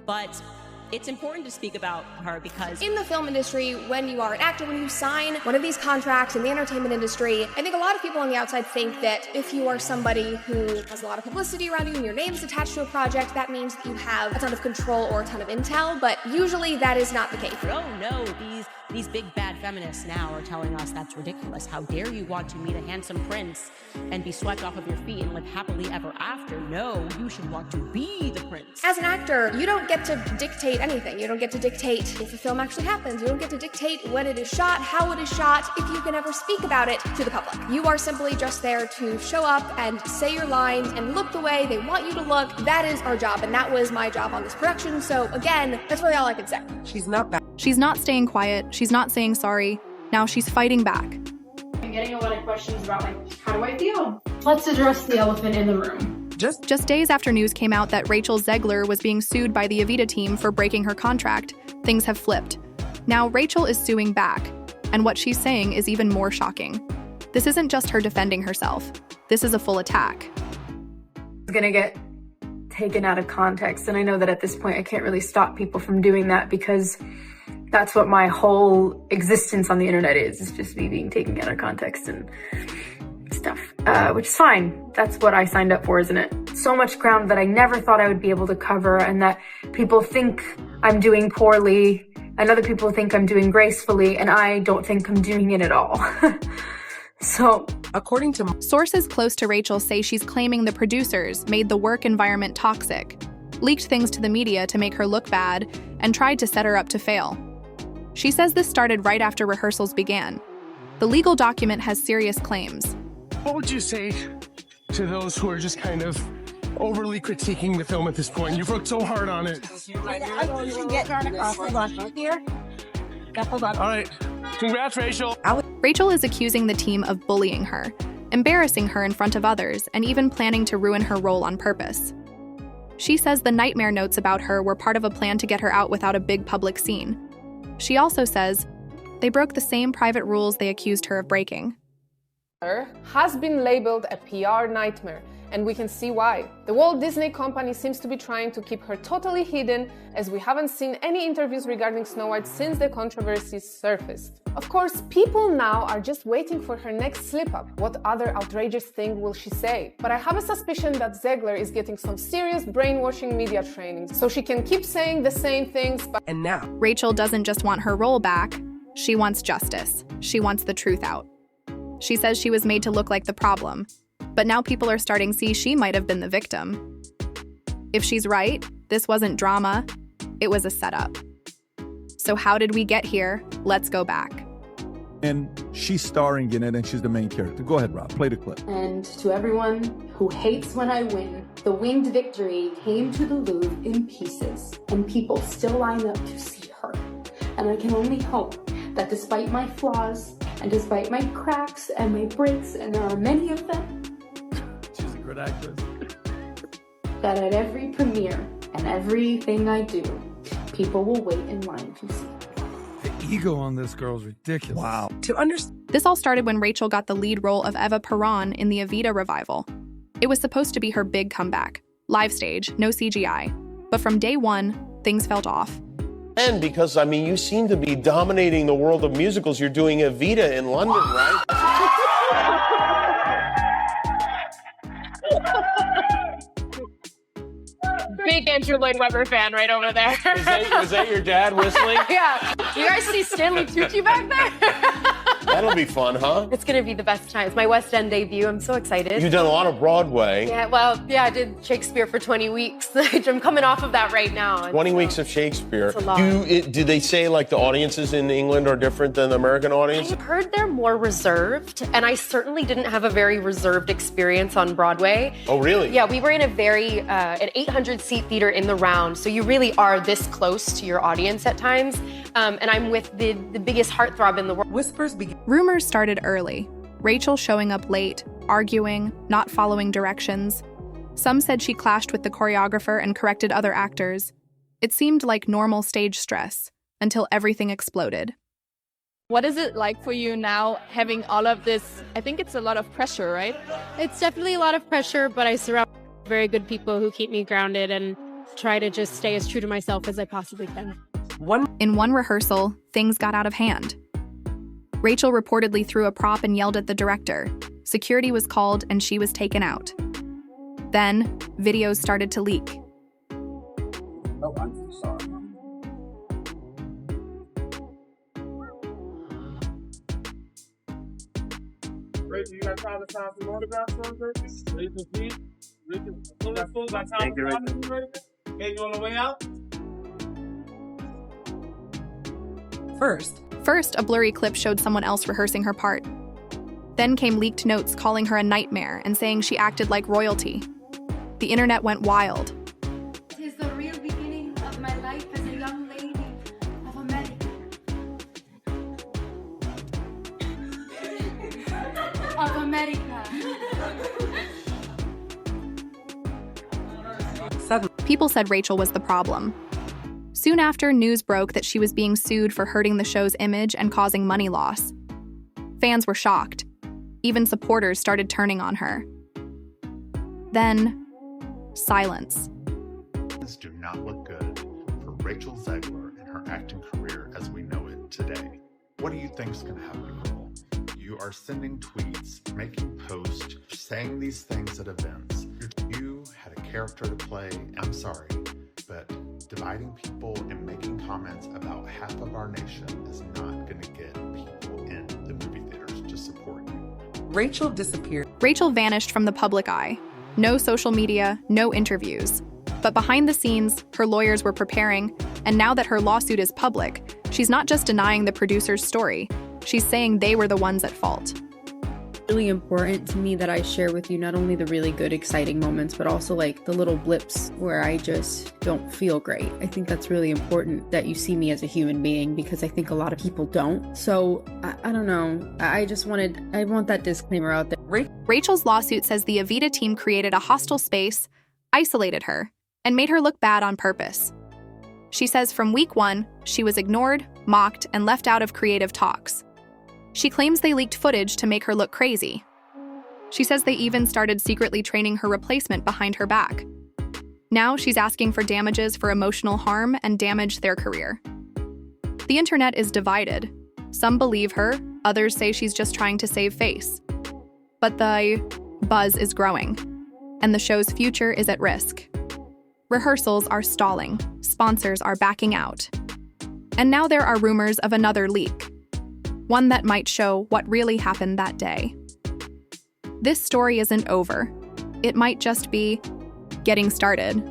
But it's important to speak about her because in the film industry, when you are an actor, when you sign one of these contracts in the entertainment industry, I think a lot of people on the outside think that if you are somebody who has a lot of publicity around you and your name is attached to a project, that means that you have a ton of control or a ton of intel, but usually that is not the case. Oh no, these big bad feminists now are telling us that's ridiculous. How dare you want to meet a handsome prince and be swept off of your feet and live happily ever after? No, you should want to be the prince. As an actor, you don't get to dictate anything. You don't get to dictate if a film actually happens. You don't get to dictate when it is shot, how it is shot, if you can ever speak about it to the public. You are simply just there to show up and say your lines and look the way they want you to look. That is our job, and that was my job on this production. So again, that's really all I can say. She's not back. She's not staying quiet. She's not saying sorry. Now she's fighting back. I'm getting a lot of questions about, how do I feel? Let's address the elephant in the room. Just days after news came out that Rachel Zegler was being sued by the Evita team for breaking her contract, things have flipped. Now Rachel is suing back, and what she's saying is even more shocking. This isn't just her defending herself. This is a full attack. It's gonna get taken out of context, and I know that at this point I can't really stop people from doing that because that's what my whole existence on the internet is. It's just me being taken out of context and stuff, which is fine. That's what I signed up for, isn't it? So much ground that I never thought I would be able to cover, and that people think I'm doing poorly, and other people think I'm doing gracefully, and I don't think I'm doing it at all. So, according to sources close to Rachel say she's claiming the producers made the work environment toxic, leaked things to the media to make her look bad, and tried to set her up to fail. She says this started right after rehearsals began. The legal document has serious claims. What would you say to those who are just kind of overly critiquing the film at this point? You've worked so hard on it. You can get drawn across. Hold on. Here. Yeah, hold on. All right. Congrats, Rachel. Rachel is accusing the team of bullying her, embarrassing her in front of others, and even planning to ruin her role on purpose. She says the nightmare notes about her were part of a plan to get her out without a big public scene. She also says they broke the same private rules they accused her of breaking. Has been labeled a PR nightmare, and we can see why. The Walt Disney Company seems to be trying to keep her totally hidden, as we haven't seen any interviews regarding Snow White since the controversies surfaced. Of course, people now are just waiting for her next slip-up. What other outrageous thing will she say? But I have a suspicion that Zegler is getting some serious brainwashing media training, so she can keep saying the same things, but... And now, Rachel doesn't just want her role back, she wants justice. She wants the truth out. She says she was made to look like the problem, but now people are starting to see she might have been the victim. If she's right, this wasn't drama, it was a setup. So how did we get here? Let's go back. And she's starring in it, and she's the main character. Go ahead, Rob, play the clip. And to everyone who hates when I win, the winged victory came to the Louvre in pieces, and people still line up to see her. And I can only hope that despite my flaws, and despite my cracks and my breaks, and there are many of them, She's a great actress. that at every premiere and everything I do, people will wait in line to see. The ego on this girl is ridiculous. Wow. to understand, This all started when Rachel got the lead role of Eva Peron in the Evita revival. It was supposed to be her big comeback. Live stage, no CGI. But from day one, things felt off. And because, I mean, you seem to be dominating the world of musicals. You're doing Evita in London, right? Big Andrew Lloyd Webber fan right over there. Was that your dad whistling? Yeah. You guys see Stanley Tucci back there? That'll be fun, huh? It's gonna be the best time. It's my West End debut. I'm so excited. You've done a lot of Broadway. Yeah, well, yeah, I did Shakespeare for 20 weeks. I'm coming off of that right now. 20 weeks of Shakespeare. It's a lot. Do they say, like, the audiences in England are different than the American audience? I've heard they're more reserved, and I certainly didn't have a very reserved experience on Broadway. Oh, really? Yeah, we were in a very, an 800-seat theater in the round, so you really are this close to your audience at times. And I'm with the biggest heartthrob in the world. whispers begin. Rumors started early. Rachel showing up late, arguing, not following directions. Some said she clashed with the choreographer and corrected other actors. It seemed like normal stage stress, until everything exploded. What is it like for you now, having all of this? I think it's a lot of pressure, right? It's definitely a lot of pressure, but I surround very good people who keep me grounded, and try to just stay as true to myself as I possibly can. In one rehearsal, things got out of hand. Rachel reportedly threw a prop and yelled at the director. Security was called and she was taken out. Then, videos started to leak. Oh, I'm sorry. Rachel, you got time to sign some autographs for us, Rachel? Rachel, please. Rachel, got time Thank you, to sign some, Rachel? Okay, you on the way out? First, a blurry clip showed someone else rehearsing her part. Then came leaked notes calling her a nightmare and saying she acted like royalty. The internet went wild. Tis the real beginning of my life as a young lady of America. Of America. People said Rachel was the problem. Soon after, news broke that she was being sued for hurting the show's image and causing money loss. Fans were shocked. Even supporters started turning on her. Then, silence. Things do not look good for Rachel Zegler and her acting career as we know it today. What do you think is going to happen, girl? You are sending tweets, making posts, saying these things at events. You had a character to play. I'm sorry, but dividing people and making comments about half of our nation is not going to get people in the movie theaters to support you. Rachel disappeared. Rachel vanished from the public eye. No social media, no interviews. But behind the scenes, her lawyers were preparing, and now that her lawsuit is public, she's not just denying the producer's story, she's saying they were the ones at fault. Really important to me that I share with you not only the really good, exciting moments, but also like the little blips where I just don't feel great. I think that's really important that you see me as a human being because I think a lot of people don't. So I don't know. I want that disclaimer out there. Rachel's lawsuit says the Evita team created a hostile space, isolated her, and made her look bad on purpose. She says from week 1, she was ignored, mocked, and left out of creative talks. She claims they leaked footage to make her look crazy. She says they even started secretly training her replacement behind her back. Now she's asking for damages for emotional harm and damage their career. The internet is divided. Some believe her, others say she's just trying to save face. But the buzz is growing, and the show's future is at risk. Rehearsals are stalling, sponsors are backing out. And now there are rumors of another leak. One that might show what really happened that day. This story isn't over. It might just be getting started.